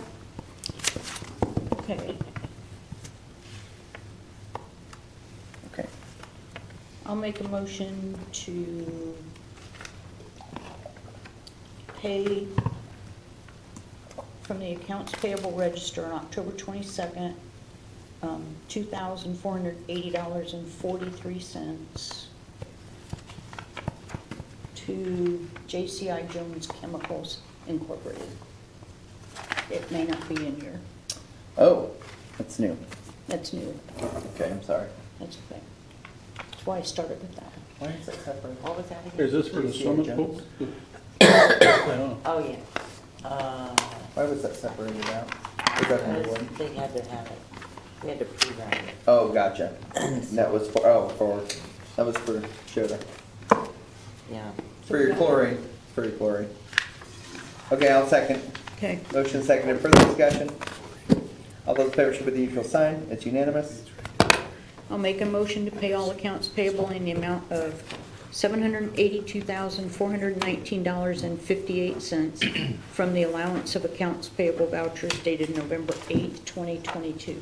Okay, Okay. I'll make a motion to pay from the accounts payable register on October 22nd, $2,480.43 to JCI Jones Chemicals Incorporated. It may not be in here. Oh, that's new. That's new. Okay, I'm sorry. That's okay. That's why I started with that. Why is that separate? What was that again? Is this for the JCI swimming Jones? pool? Yeah. Oh, yeah. Why was that separated out? Was that number Because one? they had to have it. We had to pre-run it. Oh, gotcha. That was for, that was for Shota. Yeah. For your chlorine, for your chlorine. Okay, I'll second. Okay. Motion seconded, further discussion? All those in favor should be the usual sign, it's unanimous. I'll make a motion to pay all accounts payable in the amount of $782,419.58 from the allowance of accounts payable vouchers dated November 8th, 2022.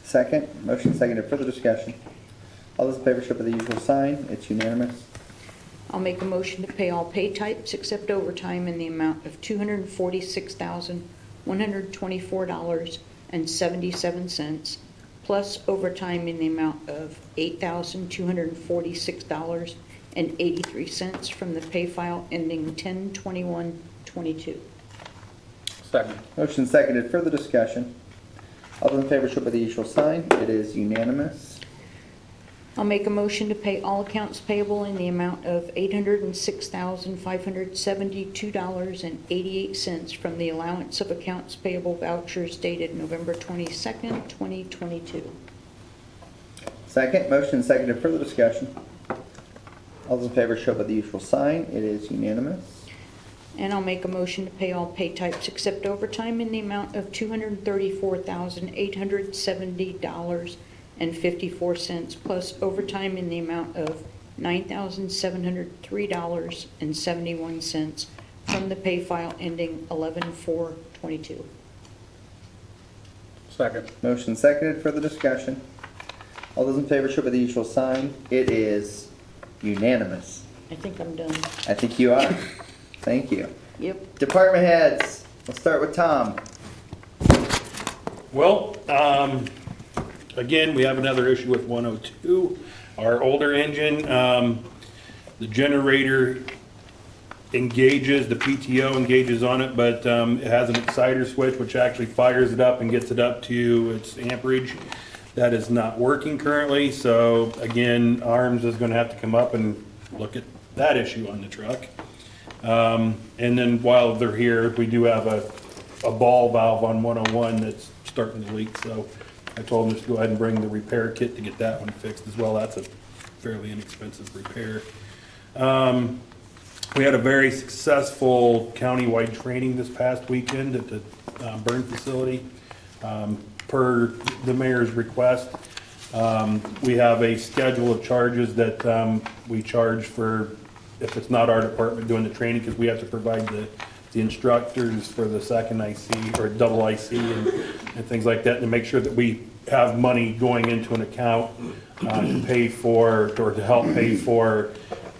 Second, motion seconded, further discussion? All those in favor should be the usual sign, it's unanimous. I'll make a motion to pay all pay types except overtime in the amount of $246,124.77, plus overtime in the amount of $8,246.83 from the pay file ending 10/21/22. Second. Motion seconded, further discussion? All those in favor should be the usual sign, it is unanimous. I'll make a motion to pay all accounts payable in the amount of $806,572.88 from the allowance of accounts payable vouchers dated November 22nd, 2022. Second, motion seconded, further discussion? All those in favor show by the usual sign, it is unanimous. And I'll make a motion to pay all pay types except overtime in the amount of $234,870.54, plus overtime in the amount of $9,703.71 from the pay file ending 11/4/22. Second. Motion seconded, further discussion? All those in favor show by the usual sign, it is unanimous. I think I'm done. I think you are. Thank you. Yep. Department heads, we'll start with Tom. Well, again, we have another issue with 102, our older engine. The generator engages, the PTO engages on it, but it has an exciter switch which actually fires it up and gets it up to its amperage. That is not working currently, so again, ARMS is gonna have to come up and look at that issue on the truck. And then while they're here, we do have a ball valve on 101 that's starting to leak, so I told them just to go ahead and bring the repair kit to get that one fixed as well. That's a fairly inexpensive repair. We had a very successful countywide training this past weekend at the burn facility. Per the mayor's request, we have a schedule of charges that we charge for if it's not our department doing the training, because we have to provide the instructors for the second IC or double IC and things like that, to make sure that we have money going into an account to pay for, or to help pay for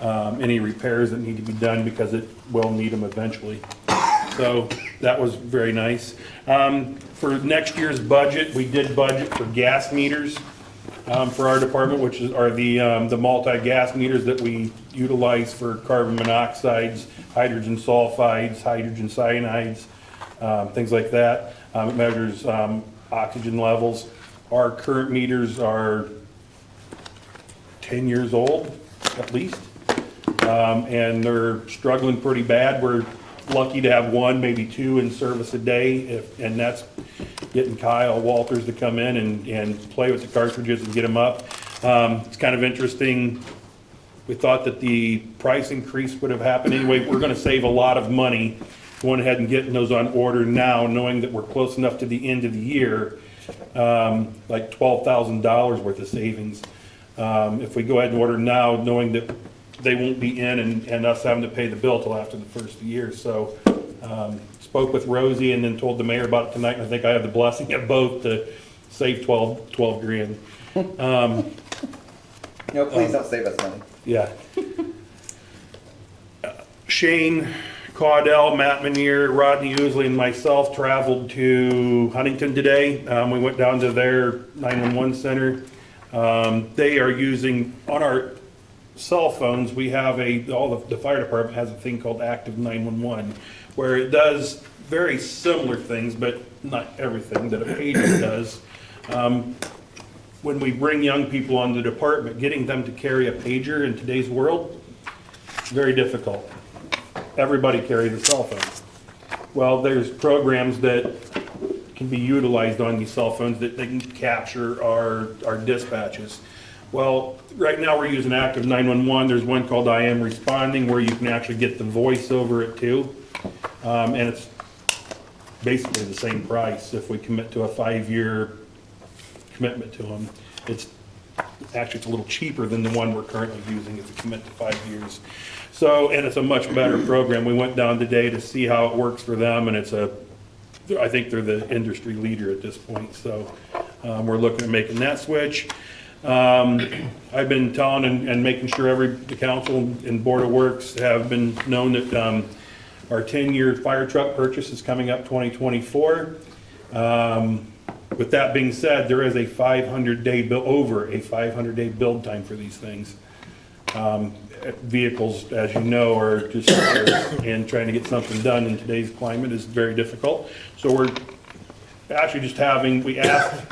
any repairs that need to be done, because it will need them eventually. So that was very nice. For next year's budget, we did budget for gas meters for our department, which are the multi-gas meters that we utilize for carbon monoxides, hydrogen sulfides, hydrogen cyanides, things like that. It measures oxygen levels. Our current meters are 10 years old, at least, and they're struggling pretty bad. We're lucky to have one, maybe two in service a day, and that's getting Kyle Walters to come in and play with the cartridges and get them up. It's kind of interesting. We thought that the price increase would have happened anyway. We're gonna save a lot of money going ahead and getting those on order now, knowing that we're close enough to the end of the year, like $12,000 worth of savings. If we go ahead and order now, knowing that they won't be in and us having to pay the bill till after the first of the year. So, spoke with Rosie and then told the mayor about it tonight, and I think I have the blessing of both to save 12 grand. No, please don't save us money. Yeah. Shane Caudell, Matt Manier, Rodney Usley, and myself traveled to Huntington today. We went down to their 911 center. They are using, on our cell phones, we have the fire department has a thing called Active 911, where it does very similar things, but not everything that a pager does. When we bring young people on the department, getting them to carry a pager in today's world, very difficult. Everybody carries a cell phone. Well, there's programs that can be utilized on these cell phones that they can capture our dispatches. Well, right now we're using Active 911. There's one called I Am Responding, where you can actually get the voice over it too. And it's basically the same price if we commit to a 5-year commitment to them. It's a little cheaper than the one we're currently using if we commit to 5 years. So, and it's a much better program. We went down today to see how it works for them, and I think they're the industry leader at this point. So we're looking at making that switch. I've been telling and making sure the council and Board of Works have been known that our 10-year fire truck purchase is coming up 2024. With that being said, there is over a 500-day build time for these things. Vehicles, as you know, are just, and trying to get something done in today's climate is very difficult. So we're actually we asked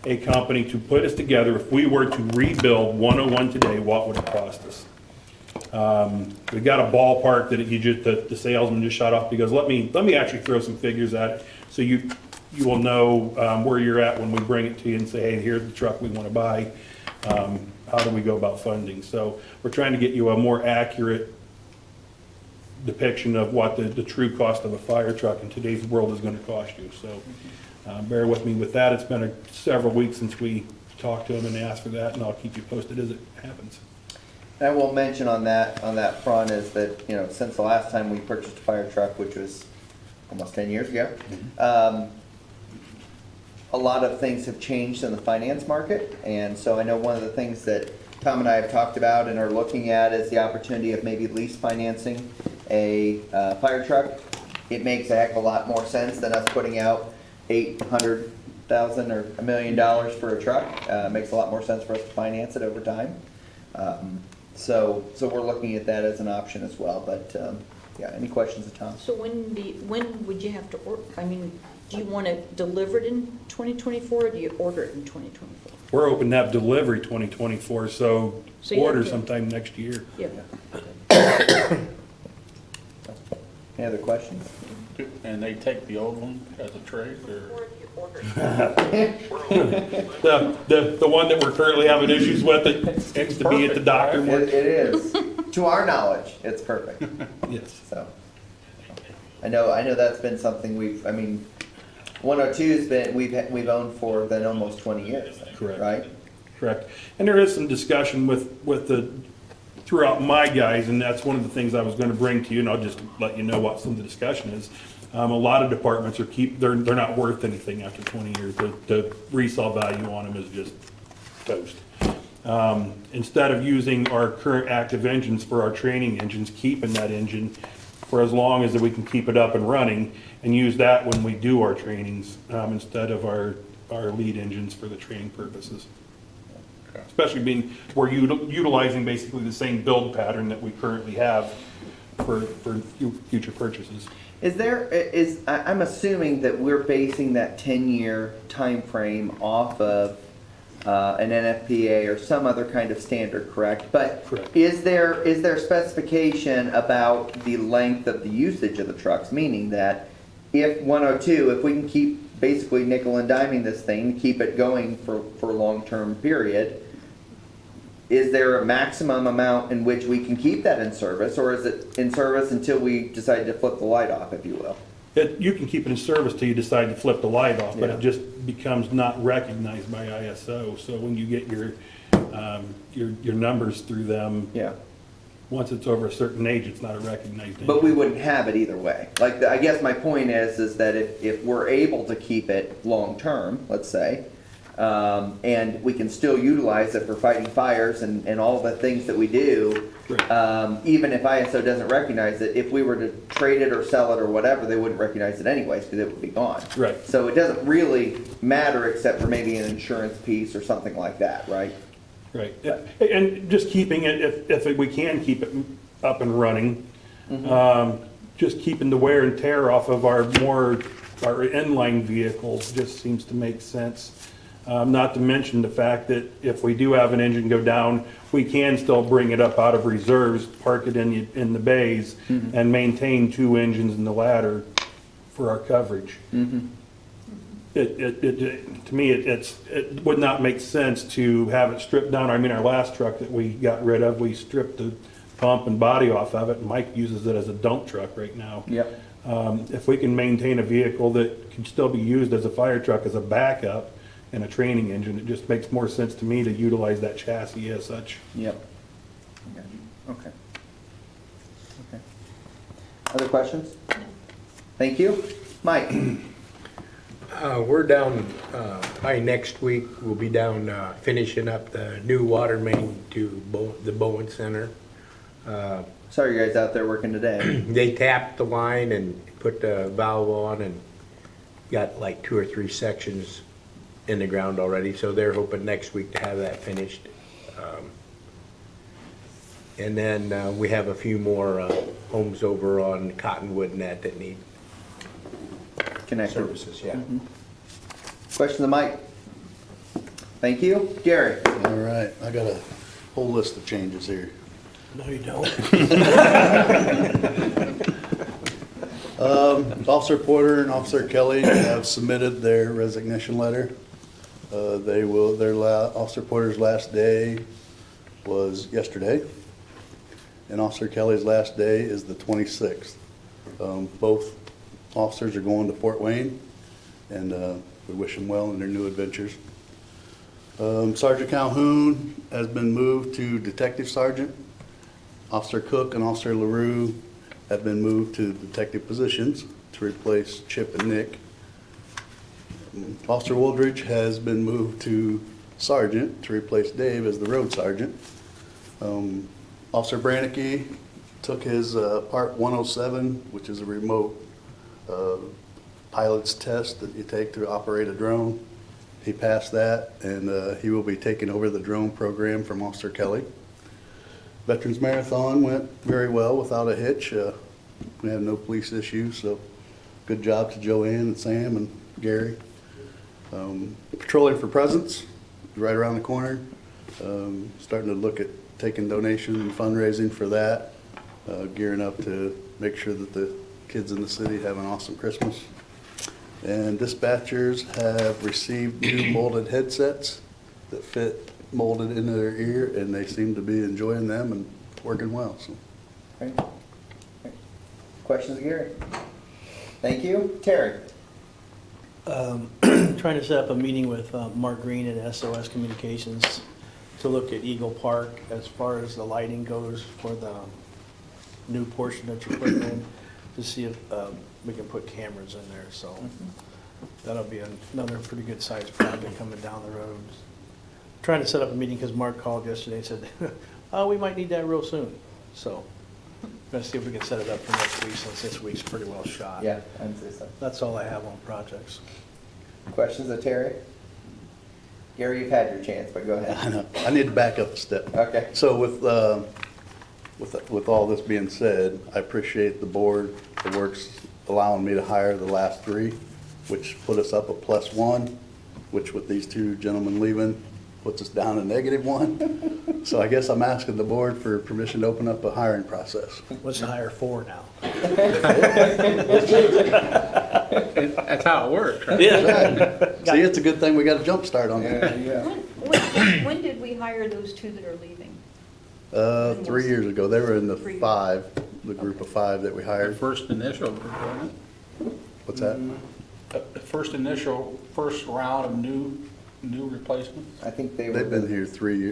a company to put us together. If we were to rebuild 101 today, what would it cost us? We got a ballpark that the salesman just shot off, because let me actually throw some figures at it, so you will know where you're at when we bring it to you and say, hey, here's the truck we want to buy. How do we go about funding? So we're trying to get you a more accurate depiction of what the true cost of a fire truck in today's world is going to cost you. So bear with me with that. It's been several weeks since we talked to them and asked for that, and I'll keep you posted as it happens. And I will mention on that front is that, since the last time we purchased a fire truck, which was almost 10 years ago, a lot of things have changed in the finance market. And so I know one of the things that Tom and I have talked about and are looking at is the opportunity of maybe lease financing a fire truck. It makes a heck of a lot more sense than us putting out $800,000 or $1 million for a truck. It makes a lot more sense for us to finance it over time. So we're looking at that as an option as well. But yeah, any questions of Tom? So when would you have to order, do you want to deliver it in 2024, or do you order it in 2024? We're open to have delivery 2024, so you order have to- sometime next year. Yeah. Any other questions? And they take the old one as a trade, or? Or do you order The one that we're currently having issues with, it seems to be at the doctor. It is. To our knowledge, it's perfect. Yes. So I know that's been something 102's been we've owned for then almost 20 years. Correct. Right? Correct. And there is some discussion with the throughout my guys, and that's one of the things I was gonna bring to you, and I'll just let you know what some of the discussion is. A lot of departments they're not worth anything after 20 years. The resale value on them is just toast. Instead of using our current active engines for our training engines, keeping that engine for as long as we can keep it up and running, and use that when we do our trainings, instead of our lead engines for the training purposes. Especially being, we're utilizing basically the same build pattern that we currently have for future purchases. I'm assuming that we're basing that 10-year time frame off of an NFPA or some other kind of standard, correct? But Correct. Is there specification about the length of the usage of the trucks? Meaning that if 102, if we can keep basically nickel and diming this thing, keep it going for a long-term period, is there a maximum amount in which we can keep that in service, or is it in service until we decide to flip the light off, if you will? You can keep it in service till you decide to flip the light off, but Yeah. it just becomes not recognized by ISO. So when you get your numbers through them, Yeah. once it's over a certain age, it's not a recognized But we engine. wouldn't have it either way. Like, I guess my point is that if we're able to keep it long-term, let's say, and we can still utilize it for fighting fires and all the things that we do, Right. even if ISO doesn't recognize it, if we were to trade it or sell it or whatever, they wouldn't recognize it anyways because it would be gone. Right. So it doesn't really matter except for maybe an insurance piece or something like that, right? Right, and just keeping it, if we can keep it up and running, just keeping the wear and tear off of our inline vehicles just seems to make sense. Not to mention the fact that if we do have an engine go down, we can still bring it up out of reserves, park it in the bays, and maintain 2 engines in the ladder for our coverage. To me, it would not make sense to have it stripped down. I mean, our last truck that we got rid of, we stripped the pump and body off of it. Mike uses it as a dump truck right now. Yep. If we can maintain a vehicle that can still be used as a fire truck as a backup and a training engine, it just makes more sense to me to utilize that chassis as such. Yep. Okay. Okay. Other questions? Thank you. Mike? We're down, by next week, we'll be down finishing up the new water main to the Bowen Center. Sorry you guys out there working today. They tapped the line and put the valve on and got like 2 or 3 sections in the ground already, so they're hoping next week to have that finished. And then we have a few more homes over on Cottonwood and that need Connected. services, yeah. Question to Mike. Thank you. Gary? All right, I got a whole list of changes here. No, you don't. Officer Porter and Officer Kelly have submitted their resignation letter. Officer Porter's last day was yesterday, and Officer Kelly's last day is the 26th. Both officers are going to Fort Wayne, and we wish them well in their new adventures. Sergeant Calhoun has been moved to Detective Sergeant. Officer Cook and Officer LaRue have been moved to detective positions to replace Chip and Nick. Officer Woldridge has been moved to Sergeant to replace Dave as the road sergeant. Officer Brannicky took his Part 107, which is a remote pilot's test that you take to operate a drone. He passed that, and he will be taking over the drone program from Officer Kelly. Veterans Marathon went very well without a hitch. We had no police issues, so good job to Joanne and Sam and Gary. Patrolling for Presence, right around the corner. Starting to look at taking donations and fundraising for that. Gearing up to make sure that the kids in the city have an awesome Christmas. And dispatchers have received new molded headsets that fit molded into their ear, and they seem to be enjoying them and working well. So. Great. Great. Questions, Gary? Thank you. Terry? Trying to set up a meeting with Mark Green at SOS Communications to look at Eagle Park as far as the lighting goes for the new portion that you're putting in, to see if we can put cameras in there, so that'll be another pretty good sized project coming down the road. Trying to set up a meeting because Mark called yesterday and said, oh, we might need that real soon, so gonna see if we can set it up for next week since this week's pretty well shot. Yeah, I'd say so. That's all I have on projects. Questions of Terry? Gary, you've had your chance, but go I ahead. know, I need to back up a step. Okay. So with all this being said, I appreciate the board, the works allowing me to hire the last three, which put us up a +1, which with these two gentlemen leaving, puts us down a -1. So I guess I'm asking the board for permission to open up a hiring process. What's the hire for now? That's how it works, right? See, it's a good thing we got a jump start on that. When did we hire those two that are leaving? 3 years ago, they were in the 3 5, the group of 5 that we Our hired. first initial, wasn't What's that? it? The first round of new replacements? I think they were. They've been here a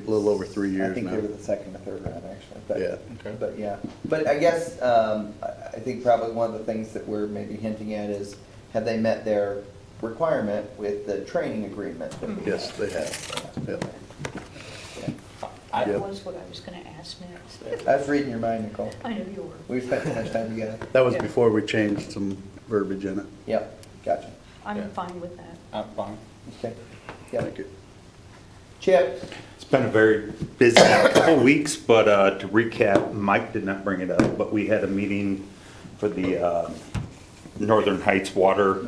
little over 3 I years think they now. were the second or third round, actually. But, Yeah. Okay. But yeah, but I guess, I think probably one of the things that we're maybe hinting at is, have they met their requirement with the training agreement? that we Yes, have? they have. Yep. That Yep. was what I was gonna ask next. I was reading your mind, Nicole. I know you were. We've spent too much time together. That was Yeah. before we changed some verbiage in it. Yep, gotcha. I'm Yeah. fine with that. I'm fine. Okay. Yep. Thank you. Chip? It's been a very busy couple weeks, but to recap, Mike did not bring it up, but we had a meeting for the Northern Heights Water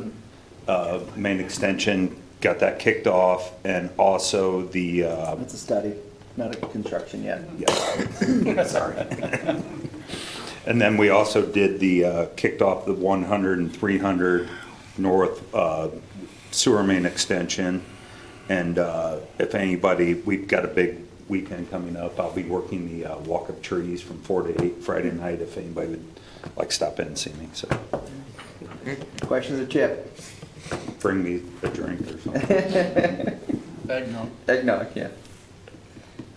main extension, got that kicked off, and also the, It's a study, not a construction yet. yeah, sorry. And then we also did kicked off the 100 and 300 north sewer main extension. And if anybody, we've got a big weekend coming up. I'll be working the walk of trees from 4 to 8 Friday night if anybody would like stop in and see me. So Questions of Chip? bring me a drink or something. Eggnog. Eggnog, yeah.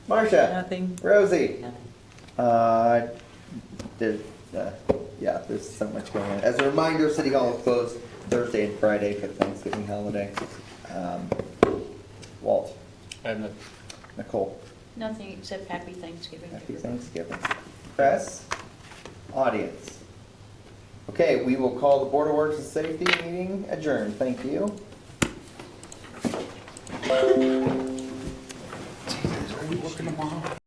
Marcia? Nothing. Rosie? There's, yeah, there's so much going on. As a reminder, City Hall is closed Thursday and Friday for Thanksgiving holiday. Walt? And Nicole? Nothing except happy Thanksgiving. to Happy everybody. Thanksgiving. Press? Audience? Okay, we will call the Board of Works and Safety meeting adjourned. Thank you.